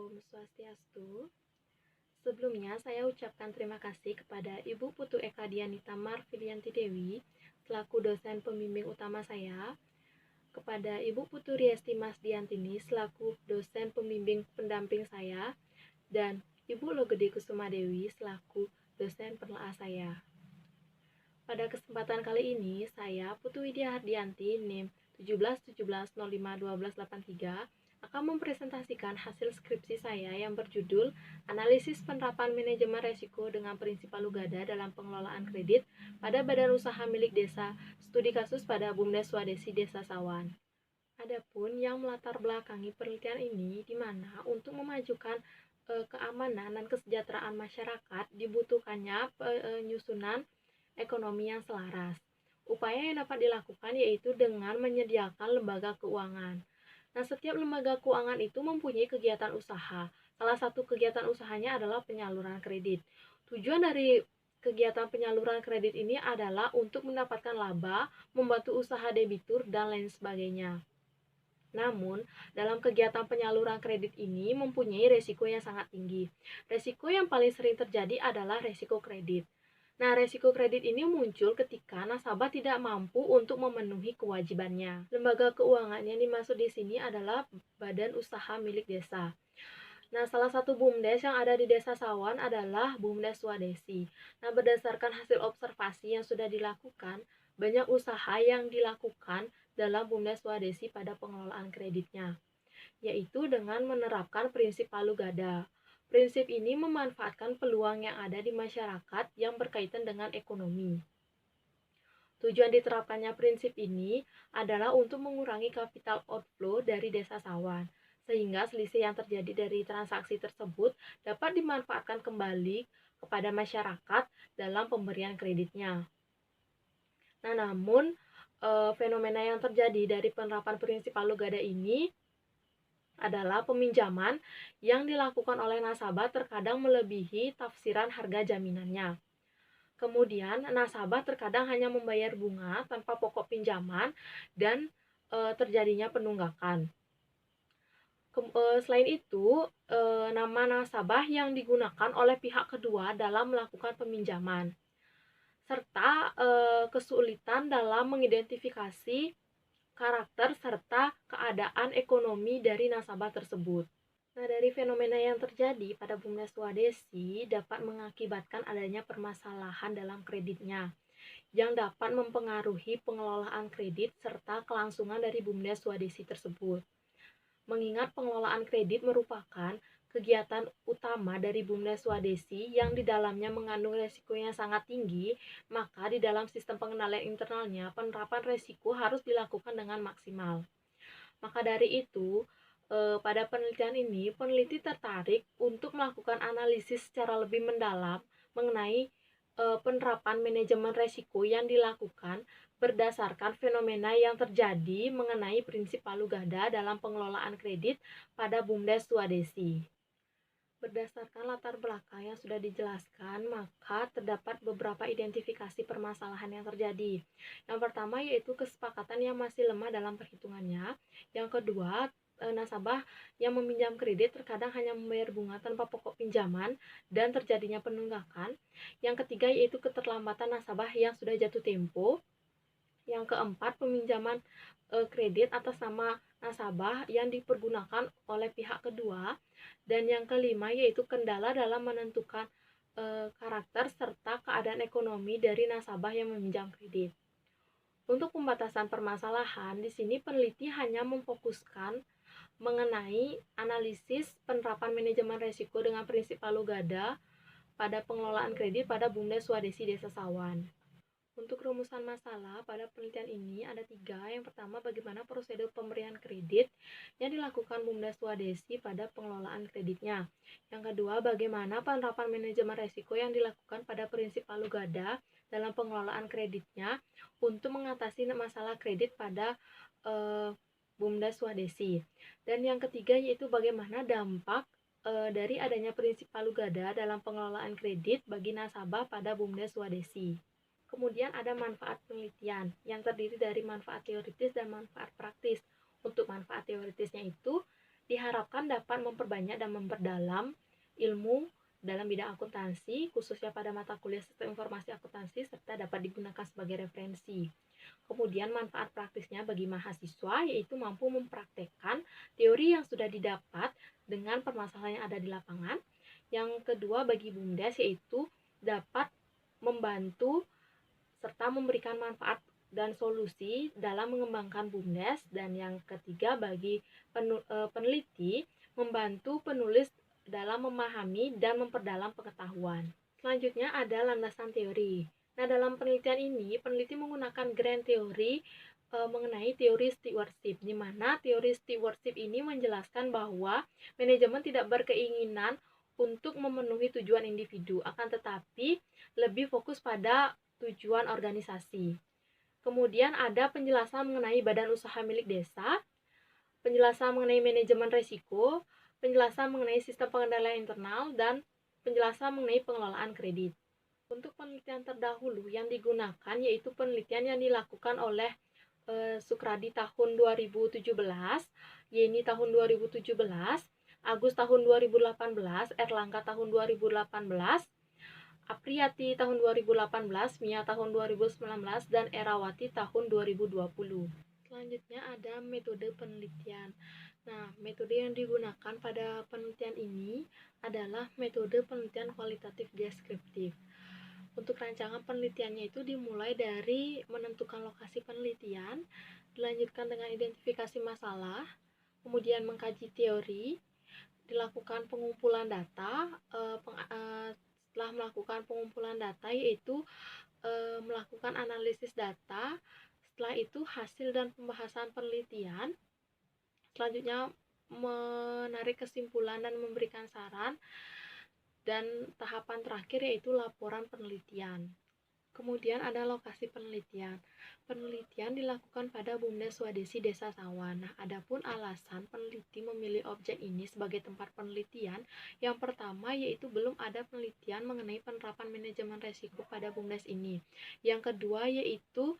Om Swastiastu. Sebelumnya saya ucapkan terima kasih kepada Ibu Putu Eka Dianita Marfilianti Dewi selaku dosen pembimbing utama saya, kepada Ibu Putu Riesti Masdiantini selaku dosen pembimbing pendamping saya, dan Ibu Logede Kusuma Dewi selaku dosen penelaah saya. Pada kesempatan kali ini, saya Putu Widya Hardianti NIM 1717051283 akan mempresentasikan hasil skripsi saya yang berjudul Analisis Penerapan Manajemen Resiko dengan Prinsip Palu Gada dalam Pengelolaan Kredit pada Badan Usaha Milik Desa, studi kasus pada BUMDes Swadesi Desa Sawan. Adapun yang melatar belakangi penelitian ini, di mana untuk memajukan keamanan dan kesejahteraan masyarakat dibutuhkannya penyusunan ekonomi yang selaras. Upaya yang dapat dilakukan yaitu dengan menyediakan lembaga keuangan. Nah, setiap lembaga keuangan itu mempunyai kegiatan usaha. Salah satu kegiatan usahanya adalah penyaluran kredit. Tujuan dari kegiatan penyaluran kredit ini adalah untuk mendapatkan laba, membantu usaha debitur, dan lain sebagainya. Namun, dalam kegiatan penyaluran kredit ini mempunyai resiko yang sangat tinggi. Resiko yang paling sering terjadi adalah resiko kredit. Nah, resiko kredit ini muncul ketika nasabah tidak mampu untuk memenuhi kewajibannya. Lembaga keuangan yang dimaksud di sini adalah badan usaha milik desa. Nah, salah satu BUMDes yang ada di Desa Sawan adalah BUMDes Swadesi. Nah, berdasarkan hasil observasi yang sudah dilakukan, banyak usaha yang dilakukan dalam BUMDes Swadesi pada pengelolaan kreditnya, yaitu dengan menerapkan prinsip Palu Gada. Prinsip ini memanfaatkan peluang yang ada di masyarakat yang berkaitan dengan ekonomi. Tujuan diterapkannya prinsip ini adalah untuk mengurangi capital outflow dari Desa Sawan, sehingga selisih yang terjadi dari transaksi tersebut dapat dimanfaatkan kembali kepada masyarakat dalam pemberian kreditnya. Nah, namun fenomena yang terjadi dari penerapan prinsip Palu Gada ini adalah peminjaman yang dilakukan oleh nasabah terkadang melebihi tafsiran harga jaminannya. Kemudian, nasabah terkadang hanya membayar bunga tanpa pokok pinjaman dan terjadinya penunggakan. Selain itu, nama nasabah yang digunakan oleh pihak kedua dalam melakukan peminjaman, serta kesulitan dalam mengidentifikasi karakter serta keadaan ekonomi dari nasabah tersebut. Nah, dari fenomena yang terjadi pada BUMDes Swadesi dapat mengakibatkan adanya permasalahan dalam kreditnya, yang dapat mempengaruhi pengelolaan kredit serta kelangsungan dari BUMDes Swadesi tersebut. Mengingat pengelolaan kredit merupakan kegiatan utama dari BUMDes Swadesi yang di dalamnya mengandung resiko yang sangat tinggi, maka di dalam sistem pengendalian internalnya penerapan resiko harus dilakukan dengan maksimal. Maka dari itu, pada penelitian ini, peneliti tertarik untuk melakukan analisis secara lebih mendalam mengenai penerapan manajemen resiko yang dilakukan berdasarkan fenomena yang terjadi mengenai prinsip Palu Gada dalam pengelolaan kredit pada BUMDes Swadesi. Berdasarkan latar belakang yang sudah dijelaskan, maka terdapat beberapa identifikasi permasalahan yang terjadi. Yang pertama yaitu kesepakatan yang masih lemah dalam perhitungannya. Yang kedua, nasabah yang meminjam kredit terkadang hanya membayar bunga tanpa pokok pinjaman dan terjadinya penunggakan. Yang ketiga yaitu keterlambatan nasabah yang sudah jatuh tempo. Yang keempat, peminjaman kredit atas nama nasabah yang dipergunakan oleh pihak kedua. Dan yang kelima yaitu kendala dalam menentukan karakter serta keadaan ekonomi dari nasabah yang meminjam kredit. Untuk pembatasan permasalahan, di sini peneliti hanya memfokuskan mengenai analisis penerapan manajemen risiko dengan prinsip Palu Gada pada pengelolaan kredit pada BUMDes Swadesi Desa Sawan. Untuk rumusan masalah pada penelitian ini ada 3. Yang pertama, bagaimana prosedur pemberian kredit yang dilakukan BUMDes Swadesi pada pengelolaan kreditnya. Yang kedua, bagaimana penerapan manajemen risiko yang dilakukan pada prinsip Palu Gada dalam pengelolaan kreditnya untuk mengatasi masalah kredit pada BUMDes Swadesi. Dan yang ketiga yaitu bagaimana dampak dari adanya prinsip Palu Gada dalam pengelolaan kredit bagi nasabah pada BUMDes Swadesi. Kemudian ada manfaat penelitian yang terdiri dari manfaat teoritis dan manfaat praktis. Untuk manfaat teoritisnya itu diharapkan dapat memperbanyak dan memperdalam ilmu dalam bidang akuntansi, khususnya pada mata kuliah Sistem Informasi Akuntansi, serta dapat digunakan sebagai referensi. Kemudian manfaat praktisnya bagi mahasiswa yaitu mampu mempraktekkan teori yang sudah didapat dengan permasalahan yang ada di lapangan. Yang kedua bagi BUMDes yaitu dapat membantu serta memberikan manfaat dan solusi dalam mengembangkan BUMDes. Dan yang ketiga bagi peneliti membantu penulis dalam memahami dan memperdalam pengetahuan. Selanjutnya ada landasan teori. Nah, dalam penelitian ini, peneliti menggunakan grand teori mengenai teori stewardship, di mana teori stewardship ini menjelaskan bahwa manajemen tidak berkeinginan untuk memenuhi tujuan individu, akan tetapi lebih fokus pada tujuan organisasi. Kemudian ada penjelasan mengenai badan usaha milik desa, penjelasan mengenai manajemen risiko, penjelasan mengenai sistem pengendalian internal, dan penjelasan mengenai pengelolaan kredit. Untuk penelitian terdahulu yang digunakan yaitu penelitian yang dilakukan oleh Sukradi tahun 2017, Yeni tahun 2017, Agus tahun 2018, Erlangga tahun 2018, Apriyati tahun 2018, Mia tahun 2019, dan Erawati tahun 2020. Selanjutnya ada metode penelitian. Nah, metode yang digunakan pada penelitian ini adalah metode penelitian kualitatif deskriptif. Untuk rancangan penelitiannya itu dimulai dari menentukan lokasi penelitian, dilanjutkan dengan identifikasi masalah, kemudian mengkaji teori, dilakukan pengumpulan data, setelah melakukan pengumpulan data yaitu melakukan analisis data, setelah itu hasil dan pembahasan penelitian, selanjutnya menarik kesimpulan dan memberikan saran, dan tahapan terakhir yaitu laporan penelitian. Kemudian ada lokasi penelitian. Penelitian dilakukan pada BUMDes Swadesi Desa Sawan. Nah, adapun alasan peneliti memilih objek ini sebagai tempat penelitian, yang pertama yaitu belum ada penelitian mengenai penerapan manajemen risiko pada BUMDes ini. Yang kedua yaitu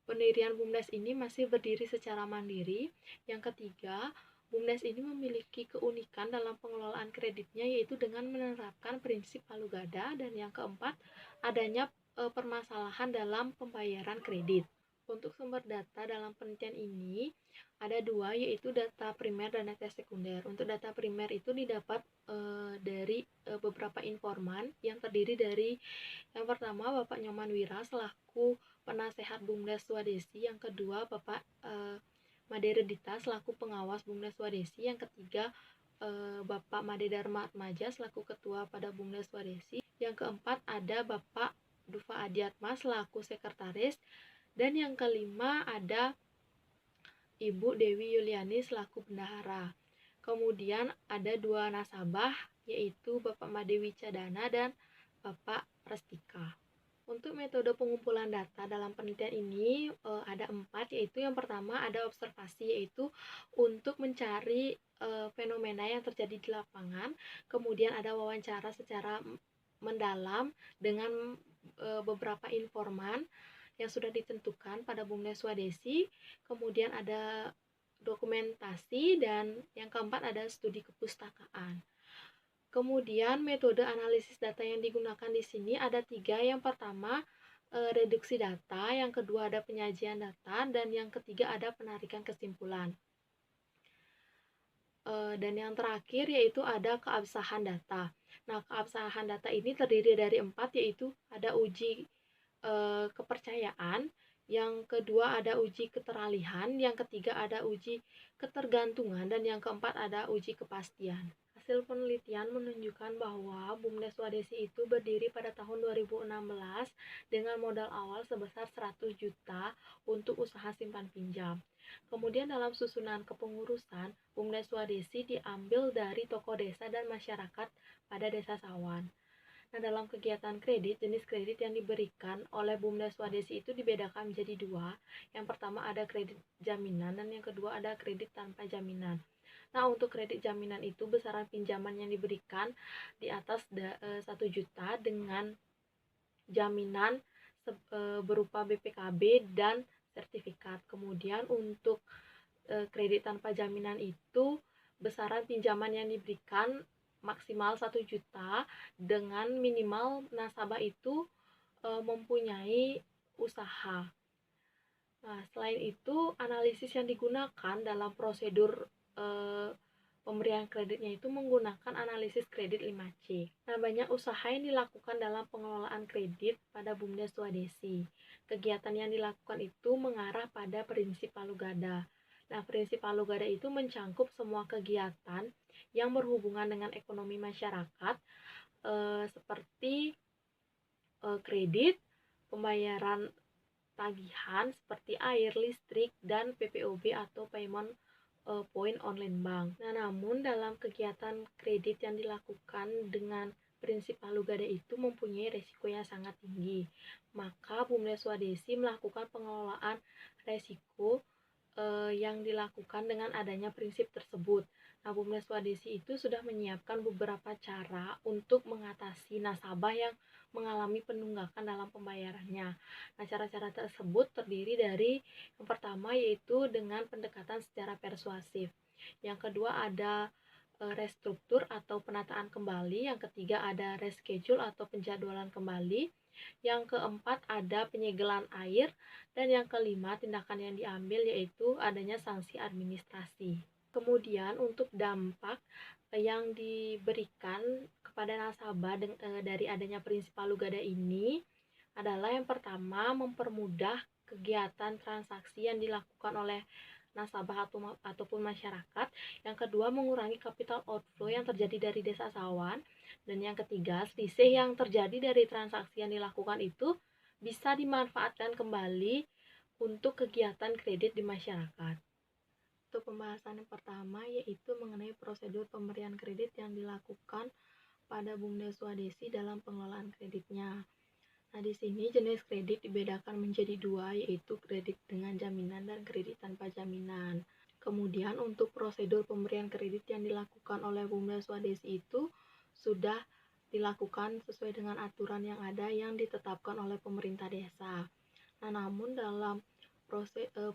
pendirian BUMDes ini masih berdiri secara mandiri. Yang ketiga, BUMDes ini memiliki keunikan dalam pengelolaan kreditnya yaitu dengan menerapkan prinsip palu gada. Dan yang keempat, adanya permasalahan dalam pembayaran kredit. Untuk sumber data dalam penelitian ini ada dua, yaitu data primer dan data sekunder. Untuk data primer itu didapat dari beberapa informan yang terdiri dari yang pertama Bapak Nyoman Wira selaku penasehat BUMDes Swadesi, yang kedua Bapak Made Redita selaku pengawas BUMDes Swadesi, yang ketiga Bapak Made Dharma Atmaja selaku ketua pada BUMDes Swadesi, yang keempat ada Bapak Dufa Adiatma selaku sekretaris, dan yang kelima ada Ibu Dewi Yuliani selaku bendahara. Kemudian ada dua nasabah yaitu Bapak Madewi Cadana dan Bapak Prestika. Untuk metode pengumpulan data dalam penelitian ini ada 4, yaitu yang pertama ada observasi, yaitu untuk mencari fenomena yang terjadi di lapangan. Kemudian ada wawancara secara mendalam dengan beberapa informan yang sudah ditentukan pada BUMDes Swadesi. Kemudian ada dokumentasi, dan yang keempat ada studi kepustakaan. Kemudian metode analisis data yang digunakan di sini ada 3. Yang pertama reduksi data, yang kedua ada penyajian data, dan yang ketiga ada penarikan kesimpulan. Dan yang terakhir yaitu ada keabsahan data. Nah, keabsahan data ini terdiri dari 4, yaitu ada uji kepercayaan, yang kedua ada uji keteralihan, yang ketiga ada uji ketergantungan, dan yang keempat ada uji kepastian. Hasil penelitian menunjukkan bahwa BUMDes Swadesi itu berdiri pada tahun 2016 dengan modal awal sebesar 100 juta untuk usaha simpan pinjam. Kemudian dalam susunan kepengurusan, BUMDes Swadesi diambil dari tokoh desa dan masyarakat pada Desa Sawan. Nah, dalam kegiatan kredit, jenis kredit yang diberikan oleh BUMDes Swadesi itu dibedakan menjadi 2. Yang pertama ada kredit jaminan, dan yang kedua ada kredit tanpa jaminan. Nah, untuk kredit jaminan itu besaran pinjaman yang diberikan di atas 1 juta dengan jaminan berupa BPKB dan sertifikat. Kemudian untuk kredit tanpa jaminan itu besaran pinjaman yang diberikan maksimal 1 juta dengan minimal nasabah itu mempunyai usaha. Nah, selain itu, analisis yang digunakan dalam prosedur pemberian kreditnya itu menggunakan analisis kredit 5C. Nah, banyak usaha yang dilakukan dalam pengelolaan kredit pada BUMDes Swadesi. Kegiatan yang dilakukan itu mengarah pada prinsip palu gada. Nah, prinsip palu gada itu mencangkup semua kegiatan yang berhubungan dengan ekonomi masyarakat, seperti kredit, pembayaran tagihan seperti air, listrik, dan PPOB atau Payment Point Online Bank. Nah, namun dalam kegiatan kredit yang dilakukan dengan prinsip palu gada itu mempunyai resiko yang sangat tinggi. Maka BUMDes Swadesi melakukan pengelolaan resiko yang dilakukan dengan adanya prinsip tersebut. Nah, BUMDes Swadesi itu sudah menyiapkan beberapa cara untuk mengatasi nasabah yang mengalami penunggakan dalam pembayarannya. Nah, cara-cara tersebut terdiri dari yang pertama yaitu dengan pendekatan secara persuasif. Yang kedua ada restruktur atau penataan kembali. Yang ketiga ada reschedule atau penjadwalan kembali. Yang keempat ada penyegelan air. Dan yang kelima tindakan yang diambil yaitu adanya sanksi administrasi. Kemudian untuk dampak yang diberikan kepada nasabah dari adanya prinsip palu gada ini adalah yang pertama mempermudah kegiatan transaksi yang dilakukan oleh nasabah ataupun masyarakat. Yang kedua mengurangi capital outflow yang terjadi dari desa Sawan. Dan yang ketiga selisih yang terjadi dari transaksi yang dilakukan itu bisa dimanfaatkan kembali untuk kegiatan kredit di masyarakat. Untuk pembahasan yang pertama yaitu mengenai prosedur pemberian kredit yang dilakukan pada BUMDes Swadesi dalam pengelolaan kreditnya. Nah, di sini jenis kredit dibedakan menjadi dua, yaitu kredit dengan jaminan dan kredit tanpa jaminan. Kemudian untuk prosedur pemberian kredit yang dilakukan oleh BUMDes Swadesi itu sudah dilakukan sesuai dengan aturan yang ada yang ditetapkan oleh pemerintah desa. Nah, namun dalam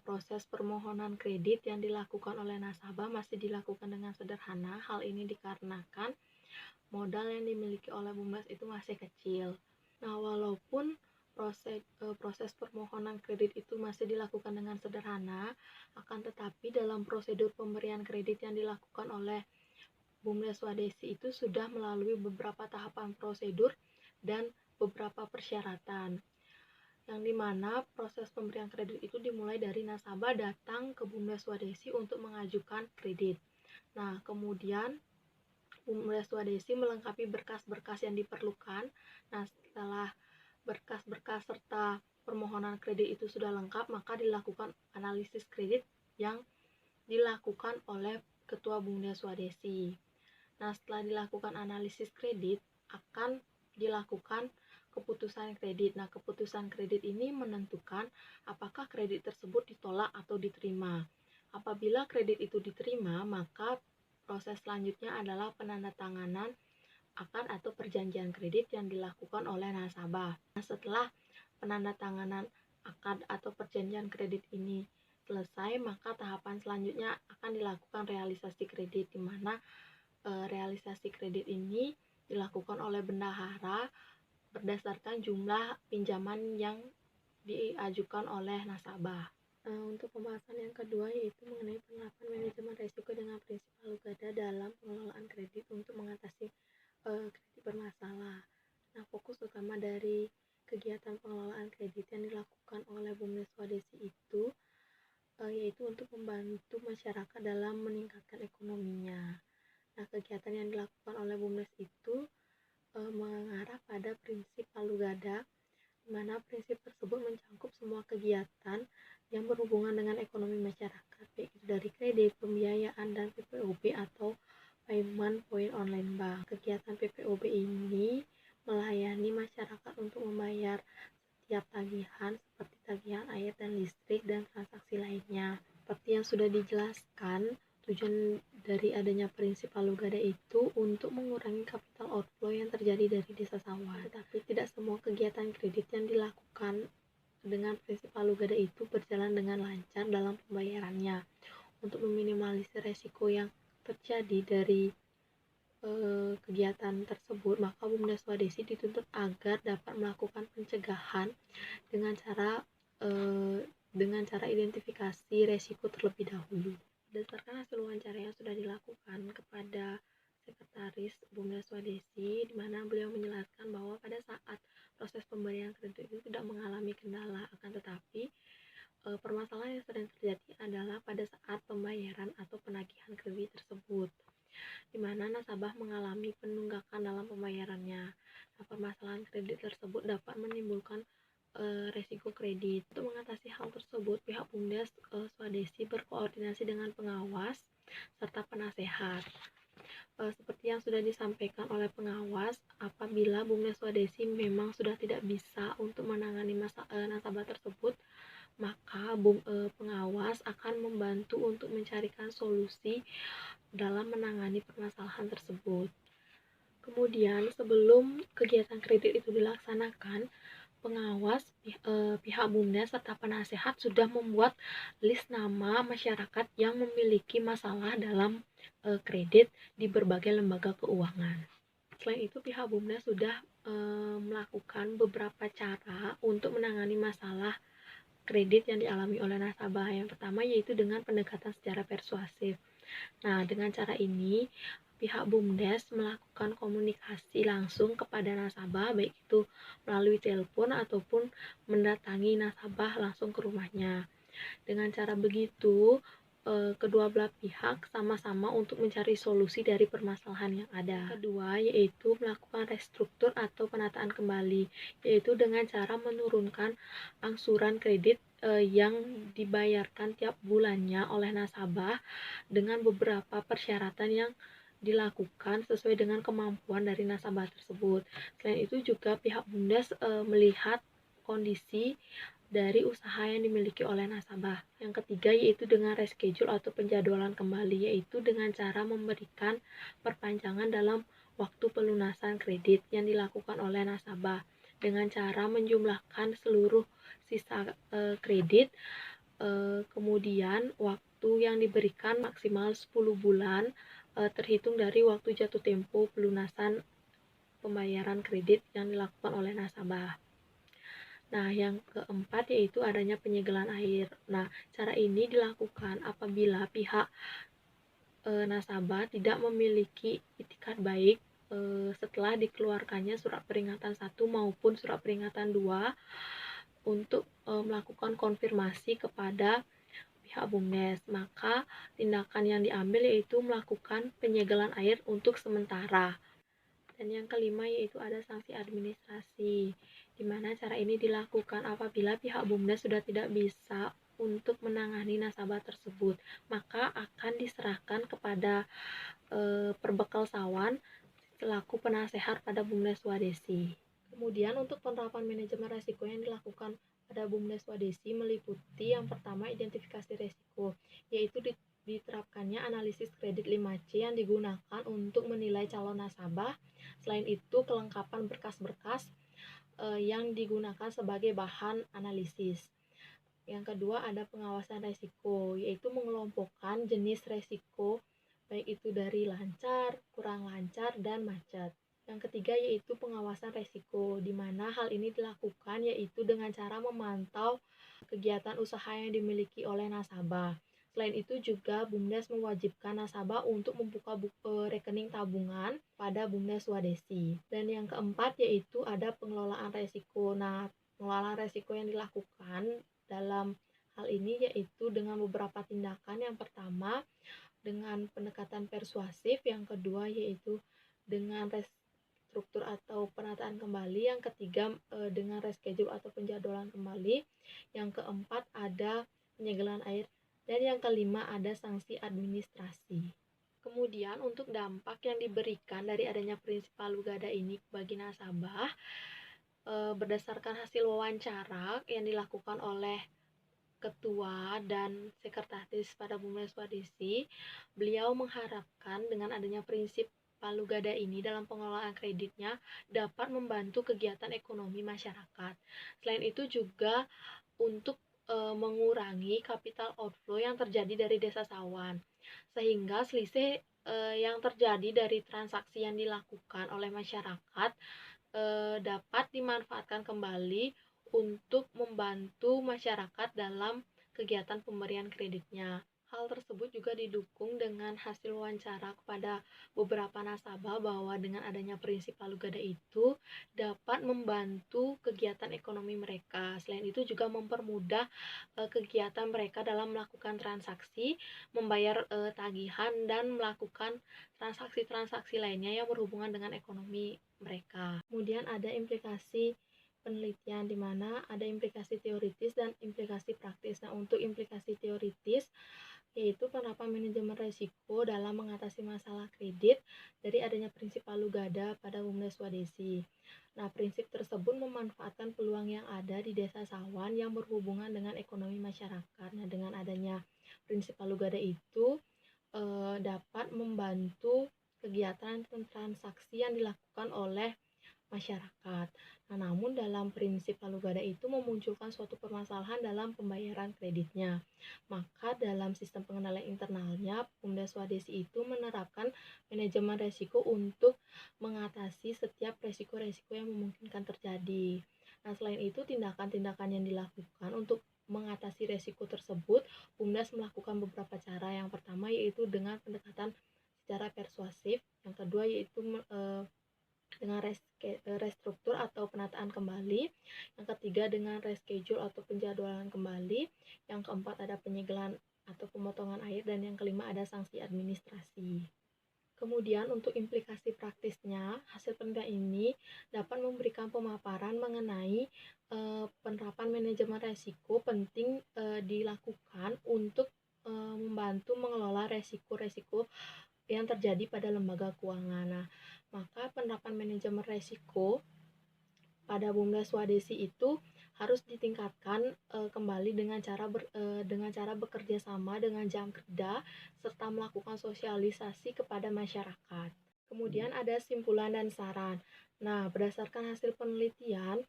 proses permohonan kredit yang dilakukan oleh nasabah masih dilakukan dengan sederhana. Hal ini dikarenakan modal yang dimiliki oleh BUMDes itu masih kecil. Nah, walaupun proses permohonan kredit itu masih dilakukan dengan sederhana, akan tetapi dalam prosedur pemberian kredit yang dilakukan oleh BUMDes Swadesi itu sudah melalui beberapa tahapan prosedur dan beberapa persyaratan, yang dimana proses pemberian kredit itu dimulai dari nasabah datang ke BUMDes Swadesi untuk mengajukan kredit. Nah, kemudian BUMDes Swadesi melengkapi berkas-berkas yang diperlukan. Nah, setelah berkas-berkas serta permohonan kredit itu sudah lengkap, maka dilakukan analisis kredit yang dilakukan oleh Ketua BUMDes Swadesi. Nah, setelah dilakukan analisis kredit, akan dilakukan keputusan kredit. Nah, keputusan kredit ini menentukan apakah kredit tersebut ditolak atau diterima. Apabila kredit itu diterima, maka proses selanjutnya adalah penandatanganan akad atau perjanjian kredit yang dilakukan oleh nasabah. Nah, setelah penandatanganan akad atau perjanjian kredit ini selesai, maka tahapan selanjutnya akan dilakukan realisasi kredit, di mana realisasi kredit ini dilakukan oleh bendahara berdasarkan jumlah pinjaman yang diajukan oleh nasabah. Untuk pembahasan yang kedua yaitu mengenai penerapan manajemen risiko dengan prinsip palu gada dalam pengelolaan kredit untuk mengatasi kredit bermasalah. Nah, fokus utama dari kegiatan pengelolaan kredit yang dilakukan oleh BUMDes Swadesi itu yaitu untuk membantu masyarakat dalam meningkatkan ekonominya. Nah, kegiatan yang dilakukan oleh BUMDes itu mengarah pada prinsip palu gada, di mana prinsip tersebut mencakup semua kegiatan yang berhubungan dengan ekonomi masyarakat, baik itu dari kredit, pembiayaan, dan PPOB atau Payment Point Online Bank. Kegiatan PPOB ini melayani masyarakat untuk membayar setiap tagihan seperti tagihan air dan listrik dan transaksi lainnya. Seperti yang sudah dijelaskan, tujuan dari adanya prinsip palu gada itu untuk mengurangi capital outflow yang terjadi dari desa Sawan. Tetapi tidak semua kegiatan kredit yang dilakukan dengan prinsip palu gada itu berjalan dengan lancar dalam pembayarannya. Untuk meminimalisir resiko yang terjadi dari kegiatan tersebut, maka BUMDes Swadesi dituntut agar dapat melakukan pencegahan dengan cara identifikasi resiko terlebih dahulu. Berdasarkan hasil wawancara yang sudah dilakukan kepada Sekretaris BUMDes Swadesi, di mana beliau menjelaskan bahwa pada saat proses pemberian kredit itu tidak mengalami kendala, akan tetapi permasalahan yang sedang terjadi adalah pada saat pembayaran atau penagihan kredit tersebut, di mana nasabah mengalami penunggakan dalam pembayarannya. Nah, permasalahan kredit tersebut dapat menimbulkan resiko kredit. Untuk mengatasi hal tersebut, pihak BUMDes Swadesi berkoordinasi dengan pengawas serta penasehat. Seperti yang sudah disampaikan oleh pengawas, apabila BUMDes Swadesi memang sudah tidak bisa untuk menangani nasabah tersebut, maka pengawas akan membantu untuk mencarikan solusi dalam menangani permasalahan tersebut. Kemudian, sebelum kegiatan kredit itu dilaksanakan, pengawas, pihak BUMDes serta penasehat sudah membuat list nama masyarakat yang memiliki masalah dalam kredit di berbagai lembaga keuangan. Selain itu, pihak BUMDes sudah melakukan beberapa cara untuk menangani masalah kredit yang dialami oleh nasabah. Yang pertama yaitu dengan pendekatan secara persuasif. Nah, dengan cara ini pihak BUMDes melakukan komunikasi langsung kepada nasabah, baik itu melalui telepon ataupun mendatangi nasabah langsung ke rumahnya. Dengan cara begitu, kedua belah pihak sama-sama untuk mencari solusi dari permasalahan yang ada. Kedua, yaitu melakukan restruktur atau penataan kembali, yaitu dengan cara menurunkan angsuran kredit yang dibayarkan tiap bulannya oleh nasabah dengan beberapa persyaratan yang dilakukan sesuai dengan kemampuan dari nasabah tersebut. Selain itu juga pihak BUMDes melihat kondisi dari usaha yang dimiliki oleh nasabah. Yang ketiga yaitu dengan reschedule atau penjadwalan kembali, yaitu dengan cara memberikan perpanjangan dalam waktu pelunasan kredit yang dilakukan oleh nasabah dengan cara menjumlahkan seluruh sisa kredit, kemudian waktu yang diberikan maksimal 10 bulan terhitung dari waktu jatuh tempo pelunasan pembayaran kredit yang dilakukan oleh nasabah. Nah, yang keempat yaitu adanya penyegelan air. Nah, cara ini dilakukan apabila pihak nasabah tidak memiliki itikat baik setelah dikeluarkannya surat peringatan 1 maupun surat peringatan 2 untuk melakukan konfirmasi kepada pihak BUMDes. Maka tindakan yang diambil yaitu melakukan penyegelan air untuk sementara. Dan yang kelima yaitu ada sanksi administrasi, di mana cara ini dilakukan apabila pihak BUMDes sudah tidak bisa untuk menangani nasabah tersebut, maka akan diserahkan kepada Perbekelsawan selaku penasehat pada BUMDes Swadesi. Kemudian untuk penerapan manajemen risiko yang dilakukan pada BUMDes Swadesi meliputi yang pertama identifikasi risiko, yaitu diterapkannya analisis kredit 5C yang digunakan untuk menilai calon nasabah. Selain itu, kelengkapan berkas-berkas yang digunakan sebagai bahan analisis. Yang kedua ada pengawasan risiko, yaitu mengelompokkan jenis risiko baik itu dari lancar, kurang lancar, dan macet. Yang ketiga yaitu pengawasan risiko, di mana hal ini dilakukan yaitu dengan cara memantau kegiatan usaha yang dimiliki oleh nasabah. Selain itu juga BUMDes mewajibkan nasabah untuk membuka rekening tabungan pada BUMDes Swadesi. Dan yang keempat yaitu ada pengelolaan risiko. Nah, pengelolaan risiko yang dilakukan dalam hal ini yaitu dengan beberapa tindakan. Yang pertama dengan pendekatan persuasif, yang kedua yaitu dengan restruktur atau penataan kembali, yang ketiga dengan reschedule atau penjadwalan kembali, yang keempat ada penyegelan air, dan yang kelima ada sanksi administrasi. Kemudian untuk dampak yang diberikan dari adanya prinsip palu gada ini bagi nasabah, berdasarkan hasil wawancara yang dilakukan oleh Ketua dan Sekretaris pada BUMDes Swadesi, beliau mengharapkan dengan adanya prinsip palu gada ini dalam pengelolaan kreditnya dapat membantu kegiatan ekonomi masyarakat. Selain itu juga untuk mengurangi capital outflow yang terjadi dari desa Sawan, sehingga selisih yang terjadi dari transaksi yang dilakukan oleh masyarakat dapat dimanfaatkan kembali untuk membantu masyarakat dalam kegiatan pemberian kreditnya. Hal tersebut juga didukung dengan hasil wawancara kepada beberapa nasabah bahwa dengan adanya prinsip palu gada itu dapat membantu kegiatan ekonomi mereka. Selain itu juga mempermudah kegiatan mereka dalam melakukan transaksi, membayar tagihan, dan melakukan transaksi-transaksi lainnya yang berhubungan dengan ekonomi mereka. Kemudian ada implikasi penelitian di mana ada implikasi teoritis dan implikasi praktis. Nah, untuk implikasi teoritis yaitu penerapan manajemen risiko dalam mengatasi masalah kredit dari adanya prinsip palu gada pada BUMDes Swadesi. Nah, prinsip tersebut memanfaatkan peluang yang ada di desa Sawan yang berhubungan dengan ekonomi masyarakat. Nah, dengan adanya prinsip palu gada itu dapat membantu kegiatan dan transaksi yang dilakukan oleh masyarakat. Nah, namun dalam prinsip palu gada itu memunculkan suatu permasalahan dalam pembayaran kreditnya. Maka dalam sistem pengendalian internalnya, BUMDes Swadesi itu menerapkan manajemen resiko untuk mengatasi setiap resiko-resiko yang memungkinkan terjadi. Nah, selain itu tindakan-tindakan yang dilakukan untuk mengatasi resiko tersebut, BUMDes melakukan beberapa cara. Yang pertama yaitu dengan pendekatan secara persuasif, yang kedua yaitu dengan restruktur atau penataan kembali, yang ketiga dengan reschedule atau penjadwalan kembali, yang keempat ada penyegelan atau pemotongan air, dan yang kelima ada sanksi administrasi. Kemudian untuk implikasi praktisnya, hasil penelitian ini dapat memberikan pemaparan mengenai penerapan manajemen resiko penting dilakukan untuk membantu mengelola resiko-resiko yang terjadi pada lembaga keuangan. Nah, maka penerapan manajemen resiko pada BUMDes Swadesi itu harus ditingkatkan kembali dengan cara bekerja sama dengan jam kerja serta melakukan sosialisasi kepada masyarakat. Kemudian ada simpulan dan saran. Nah, berdasarkan hasil penelitian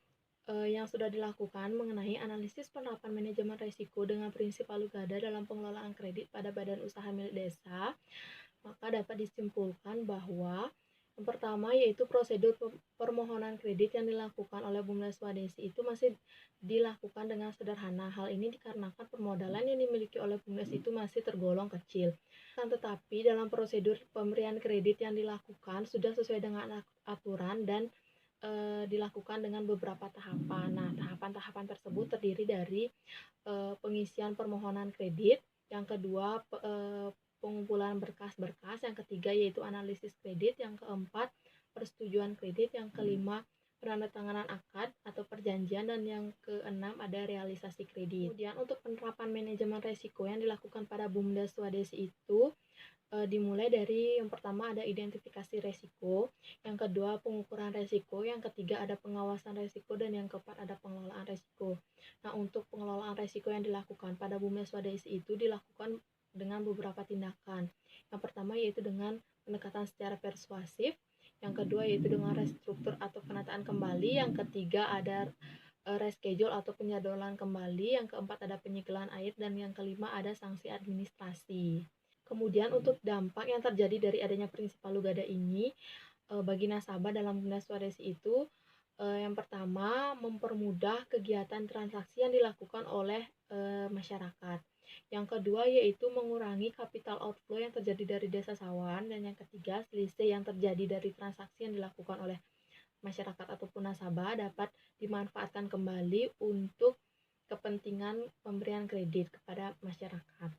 yang sudah dilakukan mengenai analisis penerapan manajemen risiko dengan prinsip palu gada dalam pengelolaan kredit pada badan usaha milik desa, maka dapat disimpulkan bahwa yang pertama yaitu prosedur permohonan kredit yang dilakukan oleh BUMDes Swadesi itu masih dilakukan dengan sederhana. Hal ini dikarenakan permodalan yang dimiliki oleh BUMDes itu masih tergolong kecil. Tetapi dalam prosedur pemberian kredit yang dilakukan sudah sesuai dengan aturan dan dilakukan dengan beberapa tahapan. Nah, tahapan-tahapan tersebut terdiri dari pengisian permohonan kredit, yang kedua pengumpulan berkas-berkas, yang ketiga yaitu analisis kredit, yang keempat persetujuan kredit, yang kelima penandatanganan akad atau perjanjian, dan yang keenam ada realisasi kredit. Kemudian untuk penerapan manajemen risiko yang dilakukan pada BUMDes Swadesi itu dimulai dari yang pertama ada identifikasi resiko, yang kedua pengukuran resiko, yang ketiga ada pengawasan resiko, dan yang keempat ada pengelolaan resiko. Nah, untuk pengelolaan resiko yang dilakukan pada BUMDes Swadesi itu dilakukan dengan beberapa tindakan. Yang pertama yaitu dengan pendekatan secara persuasif, yang kedua yaitu dengan restruktur atau penataan kembali, yang ketiga ada reschedule atau penjadwalan kembali, yang keempat ada penyegelan air, dan yang kelima ada sanksi administrasi. Kemudian untuk dampak yang terjadi dari adanya prinsip palu gada ini bagi nasabah dalam BUMDes Swadesi itu yang pertama mempermudah kegiatan transaksi yang dilakukan oleh masyarakat. Yang kedua yaitu mengurangi capital outflow yang terjadi dari desa Sawan, dan yang ketiga selisih yang terjadi dari transaksi yang dilakukan oleh masyarakat ataupun nasabah dapat dimanfaatkan kembali untuk kepentingan pemberian kredit kepada masyarakat.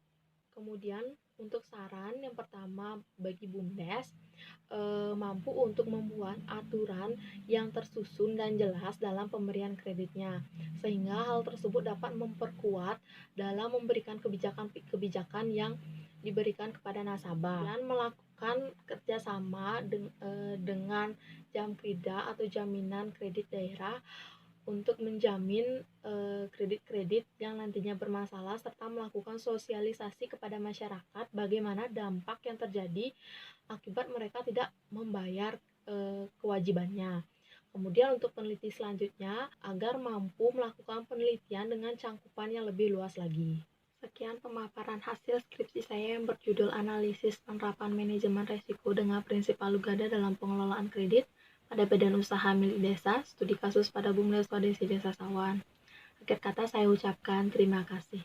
Kemudian untuk saran yang pertama bagi BUMDes mampu untuk membuat aturan yang tersusun dan jelas dalam pemberian kreditnya, sehingga hal tersebut dapat memperkuat dalam memberikan kebijakan yang diberikan kepada nasabah, dan melakukan kerjasama dengan Jamkrida atau Jaminan Kredit Daerah untuk menjamin kredit-kredit yang nantinya bermasalah, serta melakukan sosialisasi kepada masyarakat bagaimana dampak yang terjadi akibat mereka tidak membayar kewajibannya. Kemudian untuk peneliti selanjutnya, agar mampu melakukan penelitian dengan cangkupan yang lebih luas lagi. Sekian pemaparan hasil skripsi saya yang berjudul Analisis Penerapan Manajemen Risiko dengan Prinsip Palu Gada dalam Pengelolaan Kredit pada Badan Usaha Milik Desa, Studi Kasus pada Bumdes Swadesi Desa Sawan. Akhir kata saya ucapkan terima kasih.